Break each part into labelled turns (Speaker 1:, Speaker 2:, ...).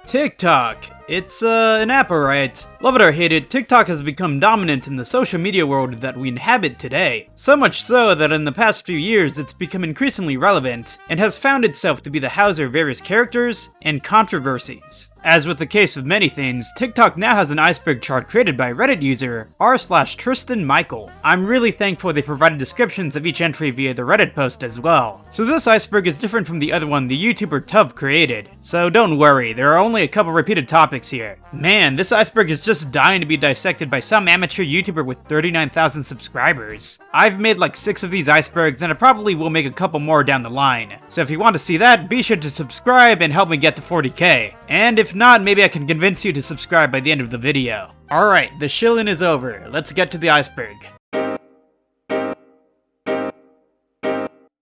Speaker 1: TikTok. It's an app, alright. Love it or hate it, TikTok has become dominant in the social media world that we inhabit today. So much so that in the past few years it's become increasingly relevant, and has found itself to be the house of various characters and controversies. As with the case of many things, TikTok now has an iceberg chart created by Reddit user r/Tristan Michael. I'm really thankful they provided descriptions of each entry via the Reddit post as well. So this iceberg is different from the other one the YouTuber Tuv created. So don't worry, there are only a couple repeated topics here. Man, this iceberg is just dying to be dissected by some amateur YouTuber with 39,000 subscribers. I've made like 6 of these icebergs and I probably will make a couple more down the line. So if you want to see that, be sure to subscribe and help me get to 40k. And if not, maybe I can convince you to subscribe by the end of the video. Alright, the shilling is over. Let's get to the iceberg.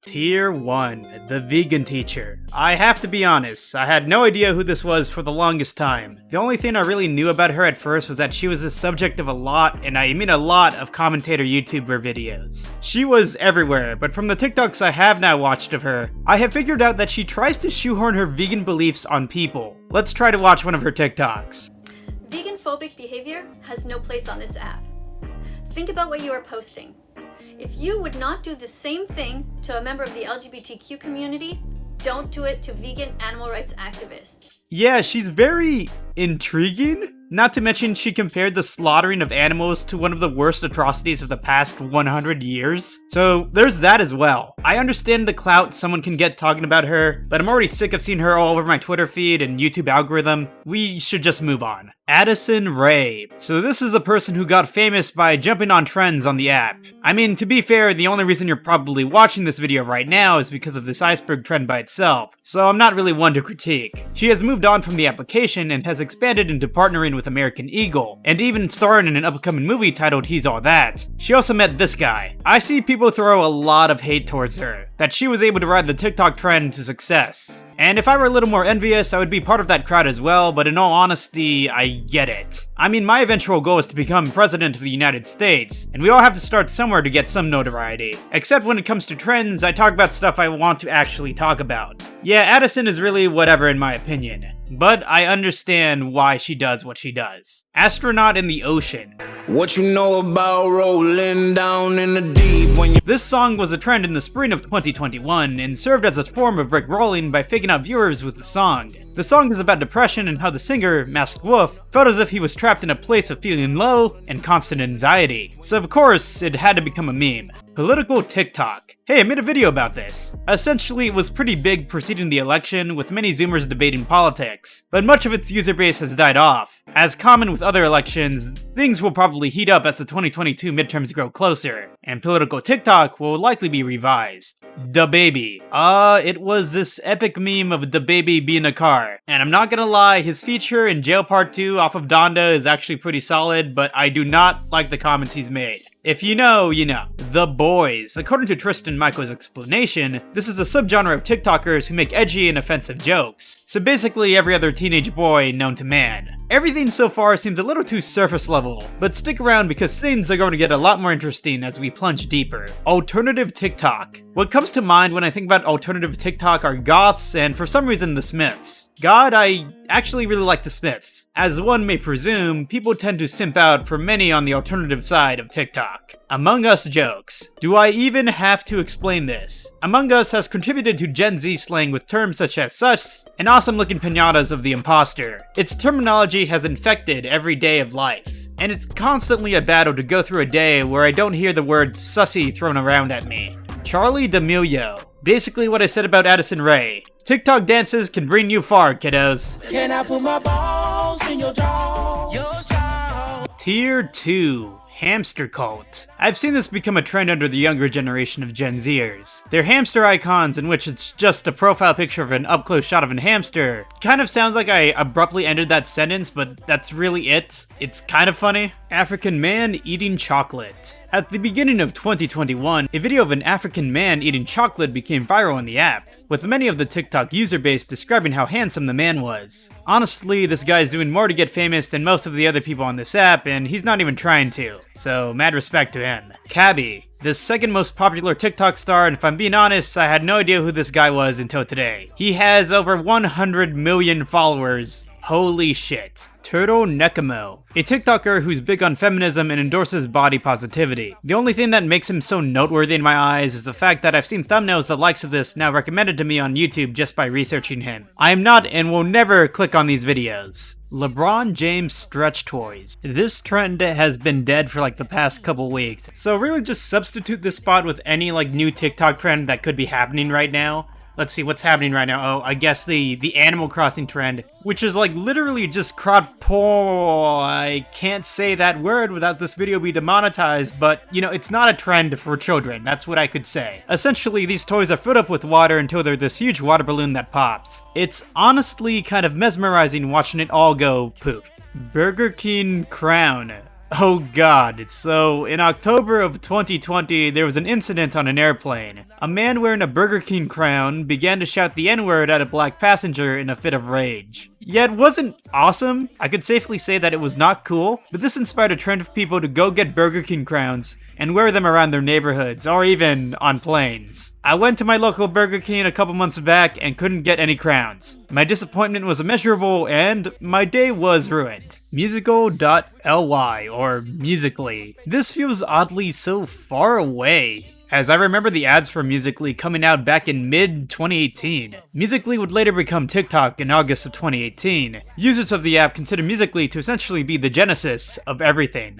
Speaker 1: Tier 1, the vegan teacher. I have to be honest, I had no idea who this was for the longest time. The only thing I really knew about her at first was that she was the subject of a lot, and I mean a lot, of commentator YouTuber videos. She was everywhere, but from the TikToks I have now watched of her, I have figured out that she tries to shoehorn her vegan beliefs on people. Let's try to watch one of her TikToks.
Speaker 2: Vegan-phobic behavior has no place on this app. Think about what you are posting. If you would not do the same thing to a member of the LGBTQ community, don't do it to vegan animal rights activists.
Speaker 1: Yeah, she's very intriguing. Not to mention she compared the slaughtering of animals to one of the worst atrocities of the past 100 years. So there's that as well. I understand the clout someone can get talking about her, but I'm already sick of seeing her all over my Twitter feed and YouTube algorithm. We should just move on. Addison Ray. So this is a person who got famous by jumping on trends on the app. I mean, to be fair, the only reason you're probably watching this video right now is because of this iceberg trend by itself, so I'm not really one to critique. She has moved on from the application and has expanded into partnering with American Eagle, and even starring in an upcoming movie titled He's All That. She also met this guy. I see people throw a lot of hate towards her, that she was able to ride the TikTok trend to success. And if I were a little more envious, I would be part of that crowd as well, but in all honesty, I get it. I mean, my eventual goal is to become president of the United States, and we all have to start somewhere to get some notoriety. Except when it comes to trends, I talk about stuff I want to actually talk about. Yeah, Addison is really whatever in my opinion, but I understand why she does what she does. Astronaut in the Ocean.
Speaker 3: What you know about rolling down in the deep when you...
Speaker 1: This song was a trend in the spring of 2021 and served as a form of rickrolling by faking out viewers with the song. The song is about depression and how the singer, Masked Wolf, felt as if he was trapped in a place of feeling low and constant anxiety. So of course, it had to become a meme. Political TikTok. Hey, I made a video about this. Essentially, it was pretty big preceding the election, with many Zoomers debating politics, but much of its user base has died off. As common with other elections, things will probably heat up as the 2022 midterms grow closer, and political TikTok will likely be revised. DaBaby. It was this epic meme of DaBaby being a car. And I'm not gonna lie, his feature in Jail Part 2 off of Donda is actually pretty solid, but I do not like the comments he's made. If you know, you know. The Boys. According to Tristan Michael's explanation, this is a subgenre of TikTokers who make edgy and offensive jokes. So basically every other teenage boy known to man. Everything so far seems a little too surface level, but stick around because things are going to get a lot more interesting as we plunge deeper. Alternative TikTok. What comes to mind when I think about alternative TikTok are goths and for some reason the Smiths. God, I actually really like the Smiths. As one may presume, people tend to simp out for many on the alternative side of TikTok. Among Us jokes. Do I even have to explain this? Among Us has contributed to Gen Z slang with terms such as sus and awesome looking pinatas of the imposter. Its terminology has infected every day of life, and it's constantly a battle to go through a day where I don't hear the word sussy thrown around at me. Charlie D'Amelio. Basically what I said about Addison Ray. TikTok dances can bring you far, kiddos.
Speaker 3: Can I put my balls in your jaw?
Speaker 1: Tier 2. Hamster cult. I've seen this become a trend under the younger generation of Gen Zers. They're hamster icons in which it's just a profile picture of an up-close shot of a hamster. Kind of sounds like I abruptly ended that sentence, but that's really it. It's kind of funny. African man eating chocolate. At the beginning of 2021, a video of an African man eating chocolate became viral on the app, with many of the TikTok user base describing how handsome the man was. Honestly, this guy's doing more to get famous than most of the other people on this app, and he's not even trying to, so mad respect to him. Cabby. The second most popular TikTok star, and if I'm being honest, I had no idea who this guy was until today. He has over 100 million followers Holy shit. Turtle Nekamo, a TikToker who's big on feminism and endorses body positivity. The only thing that makes him so noteworthy in my eyes is the fact that I've seen thumbnails the likes of this now recommended to me on YouTube just by researching him. I am not and will never click on these videos. LeBron James stretch toys. This trend has been dead for like the past couple weeks, so really just substitute this spot with any like new TikTok trend that could be happening right now. Let's see what's happening right now. Oh, I guess the Animal Crossing trend, which is like literally just I can't say that word without this video be demonetized, but you know, it's not a trend for children. That's what I could say. Essentially, these toys are filled up with water until they're this huge water balloon that pops. It's honestly kind of mesmerizing watching it all go poof. Burger King crown. Oh god, so in October of 2020, there was an incident on an airplane. A man wearing a Burger King crown began to shout the N-word at a black passenger in a fit of rage. Yeah, it wasn't awesome. I could safely say that it was not cool, but this inspired a trend of people to go get Burger King crowns and wear them around their neighborhoods, or even on planes. I went to my local Burger King a couple months back and couldn't get any crowns. My disappointment was immeasurable and my day was ruined. Musical.ly, or Musical.ly. This feels oddly so far away, as I remember the ads for Musical.ly coming out back in mid-2018. Musical.ly would later become TikTok in August of 2018. Users of the app consider Musical.ly to essentially be the genesis of everything.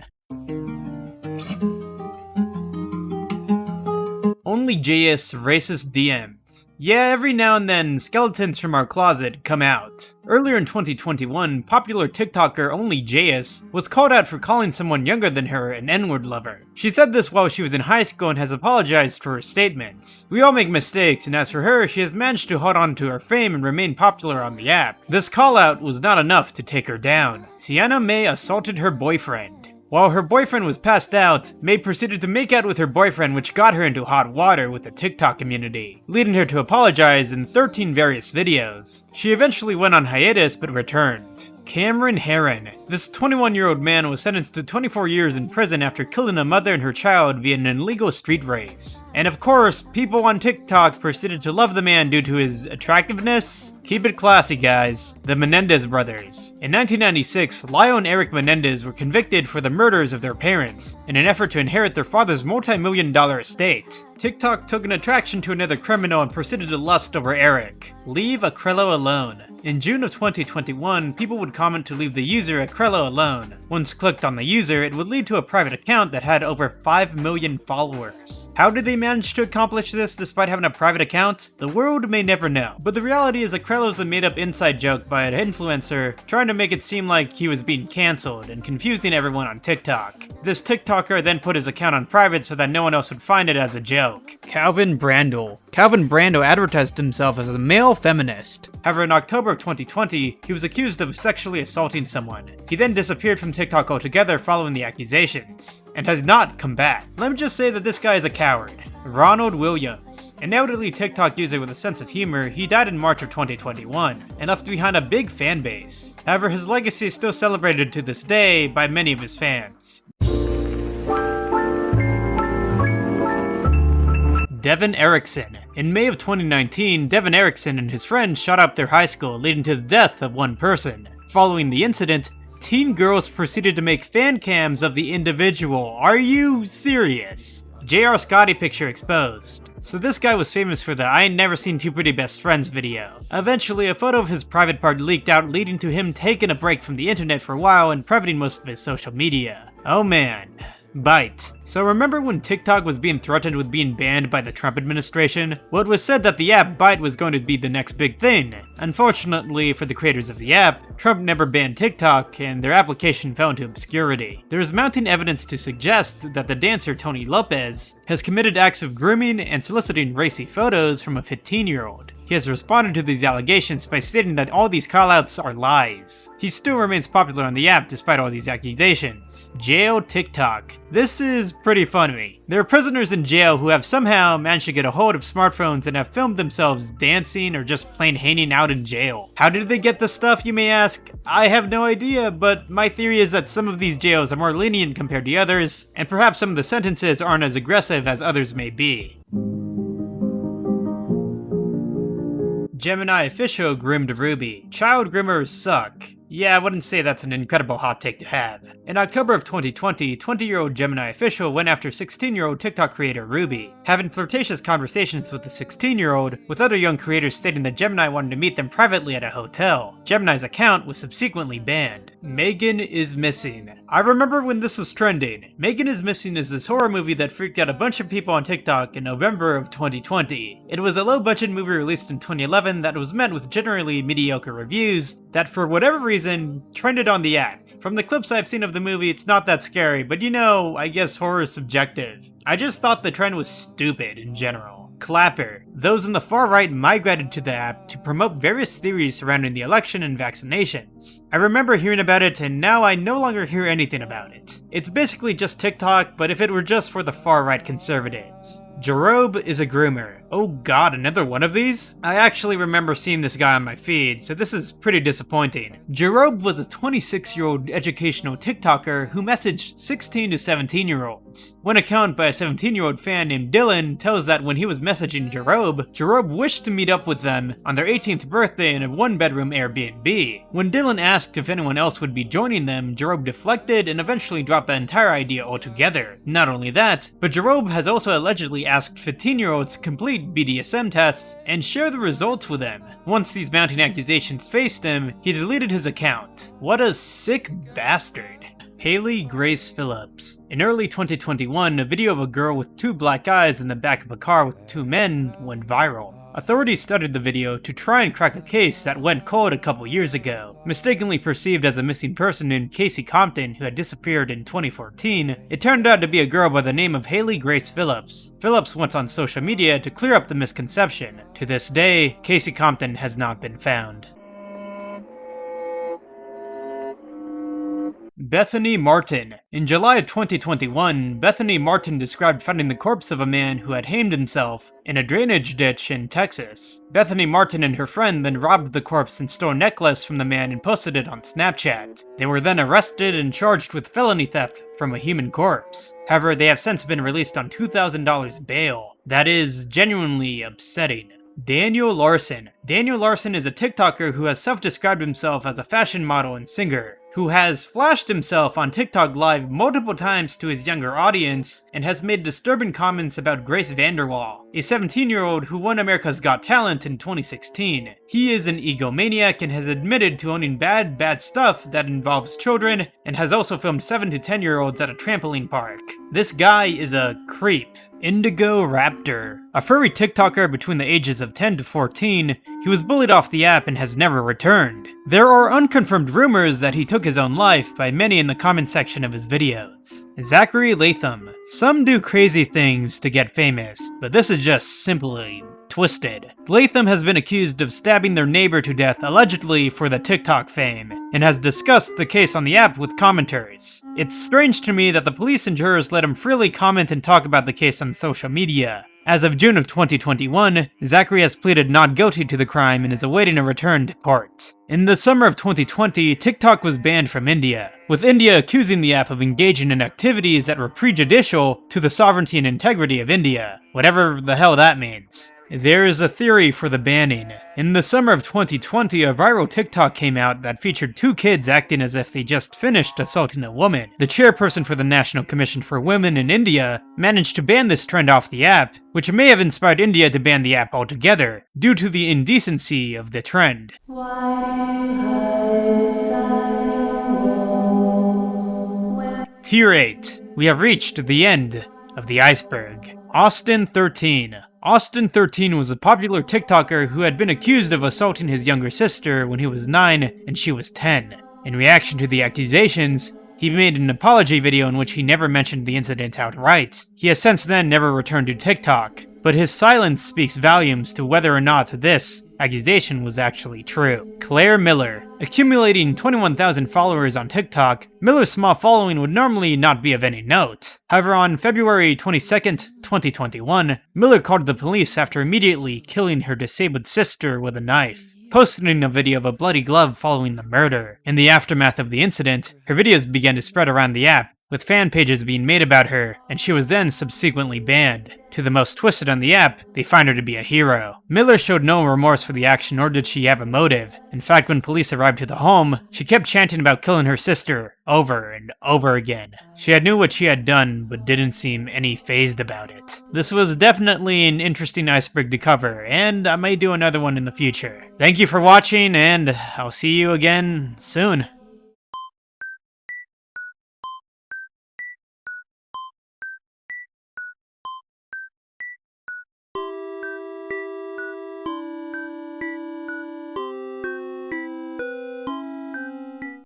Speaker 1: Only JS racist DMs. Yeah, every now and then, skeletons from our closet come out. Earlier in 2021, popular TikToker Only JS was called out for calling someone younger than her an N-word lover. She said this while she was in high school and has apologized for her statements. We all make mistakes, and as for her, she has managed to hold on to her fame and remain popular on the app. This call out was not enough to take her down. Sienna May assaulted her boyfriend. While her boyfriend was passed out, May proceeded to make out with her boyfriend, which got her into hot water with the TikTok community, leading her to apologize in 13 various videos. She eventually went on hiatus but returned. Cameron Herron. This 21-year-old man was sentenced to 24 years in prison after killing a mother and her child via an illegal street race. And of course, people on TikTok proceeded to love the man due to his attractiveness. Keep it classy, guys. The Menendez Brothers. In 1996, Lyle and Eric Menendez were convicted for the murders of their parents in an effort to inherit their father's multi-million-dollar estate. TikTok took an attraction to another criminal and proceeded to lust over Eric. Leave Acrello alone. In June of 2021, people would comment to leave the user Acrello alone. Once clicked on the user, it would lead to a private account that had over 5 million followers. How did they manage to accomplish this despite having a private account? The world may never know. But the reality is Acrello's a made-up inside joke by an influencer trying to make it seem like he was being cancelled and confusing everyone on TikTok. This TikToker then put his account on private so that no one else would find it as a joke. Calvin Brandel. Calvin Brandel advertised himself as a male feminist. However, in October of 2020, he was accused of sexually assaulting someone. He then disappeared from TikTok altogether following the accusations, and has not come back. Let me just say that this guy is a coward. Ronald Williams. An elderly TikTok user with a sense of humor, he died in March of 2021, and left behind a big fan base. However, his legacy is still celebrated to this day by many of his fans. Devin Erickson. In May of 2019, Devin Erickson and his friends shot up their high school, leading to the death of one person. Following the incident, teen girls proceeded to make fan cams of the individual. Are you serious? JR Scotty picture exposed. So this guy was famous for the I ain't never seen two pretty best friends video. Eventually, a photo of his private part leaked out, leading to him taking a break from the internet for a while and privating most of his social media. Oh man. Byte. So remember when TikTok was being threatened with being banned by the Trump administration? Well, it was said that the app Byte was going to be the next big thing. Unfortunately for the creators of the app, Trump never banned TikTok and their application fell into obscurity. There is mounting evidence to suggest that the dancer Tony Lopez has committed acts of grooming and soliciting racy photos from a 15-year-old. He has responded to these allegations by stating that all these callouts are lies. He still remains popular on the app despite all these accusations. Jail TikTok. This is pretty funny. There are prisoners in jail who have somehow managed to get a hold of smartphones and have filmed themselves dancing or just plain hanging out in jail. How did they get this stuff, you may ask? I have no idea, but my theory is that some of these jails are more lenient compared to others, and perhaps some of the sentences aren't as aggressive as others may be. Gemini official groomed Ruby. Child groomers suck. Yeah, I wouldn't say that's an incredible hot take to have. In October of 2020, 20-year-old Gemini official went after 16-year-old TikTok creator Ruby, having flirtatious conversations with the 16-year-old, with other young creators stating that Gemini wanted to meet them privately at a hotel. Gemini's account was subsequently banned. Megan is Missing. I remember when this was trending. Megan is Missing is this horror movie that freaked out a bunch of people on TikTok in November of 2020. It was a low-budget movie released in 2011 that was met with generally mediocre reviews that, for whatever reason, trended on the app. From the clips I've seen of the movie, it's not that scary, but you know, I guess horror is subjective. I just thought the trend was stupid in general. Clapper. Those on the far right migrated to the app to promote various theories surrounding the election and vaccinations. I remember hearing about it, and now I no longer hear anything about it. It's basically just TikTok, but if it were just for the far right conservatives. Jarob is a groomer. Oh god, another one of these? I actually remember seeing this guy on my feed, so this is pretty disappointing. Jarob was a 26-year-old educational TikToker who messaged 16 to 17-year-olds. One account by a 17-year-old fan named Dylan tells that when he was messaging Jarob wished to meet up with them on their 18th birthday in a one-bedroom Airbnb. When Dylan asked if anyone else would be joining them, Jarob deflected and eventually dropped the entire idea altogether. Not only that, but Jarob has also allegedly asked 15-year-olds to complete BDSM tests and share the results with him. Once these mounting accusations faced him, he deleted his account. What a sick bastard. Haley Grace Phillips. In early 2021, a video of a girl with two black eyes in the back of a car with two men went viral. Authorities studied the video to try and crack a case that went cold a couple years ago. Mistakenly perceived as a missing person named Casey Compton who had disappeared in 2014, it turned out to be a girl by the name of Haley Grace Phillips. Phillips went on social media to clear up the misconception. To this day, Casey Compton has not been found. Bethany Martin. In July of 2021, Bethany Martin described finding the corpse of a man who had hanged himself in a drainage ditch in Texas. Bethany Martin and her friend then robbed the corpse and stole a necklace from the man and posted it on Snapchat. They were then arrested and charged with felony theft from a human corpse. However, they have since been released on $2,000 bail. That is genuinely upsetting. Daniel Larson. Daniel Larson is a TikToker who has self-described himself as a fashion model and singer, who has flashed himself on TikTok Live multiple times to his younger audience, and has made disturbing comments about Grace VanderWaal, a 17-year-old who won America's Got Talent in 2016. He is an egomaniac and has admitted to owning bad stuff that involves children, and has also filmed 7 to 10-year-olds at a trampoline park. This guy is a creep. Indigo Raptor. A furry TikToker between the ages of 10 to 14, he was bullied off the app and has never returned. There are unconfirmed rumors that he took his own life by many in the comment section of his videos. Zachary Latham. Some do crazy things to get famous, but this is just simply twisted. Latham has been accused of stabbing their neighbor to death allegedly for the TikTok fame, and has discussed the case on the app with commenters. It's strange to me that the police and jurors let him freely comment and talk about the case on social media. As of June of 2021, Zachary has pleaded not guilty to the crime and is awaiting a return to court. In the summer of 2020, TikTok was banned from India, with India accusing the app of engaging in activities that were prejudicial to the sovereignty and integrity of India, whatever the hell that means. There is a theory for the banning. In the summer of 2020, a viral TikTok came out that featured two kids acting as if they just finished assaulting a woman. The chairperson for the National Commission for Women in India managed to ban this trend off the app, which may have inspired India to ban the app altogether, due to the indecency of the trend. Tier 8. We have reached the end of the iceberg. Austin 13. Austin 13 was a popular TikToker who had been accused of assaulting his younger sister when he was 9 and she was 10. In reaction to the accusations, he made an apology video in which he never mentioned the incident outright. He has since then never returned to TikTok, but his silence speaks volumes to whether or not this accusation was actually true. Claire Miller. Accumulating 21,000 followers on TikTok, Miller's small following would normally not be of any note. However, on February 22nd, 2021, Miller called the police after immediately killing her disabled sister with a knife, posting a video of a bloody glove following the murder. In the aftermath of the incident, her videos began to spread around the app, with fan pages being made about her, and she was then subsequently banned. To the most twisted on the app, they find her to be a hero. Miller showed no remorse for the action, nor did she have a motive. In fact, when police arrived to the home, she kept chanting about killing her sister over and over again. She knew what she had done, but didn't seem any fazed about it. This was definitely an interesting iceberg to cover, and I may do another one in the future. Thank you for watching, and I'll see you again soon.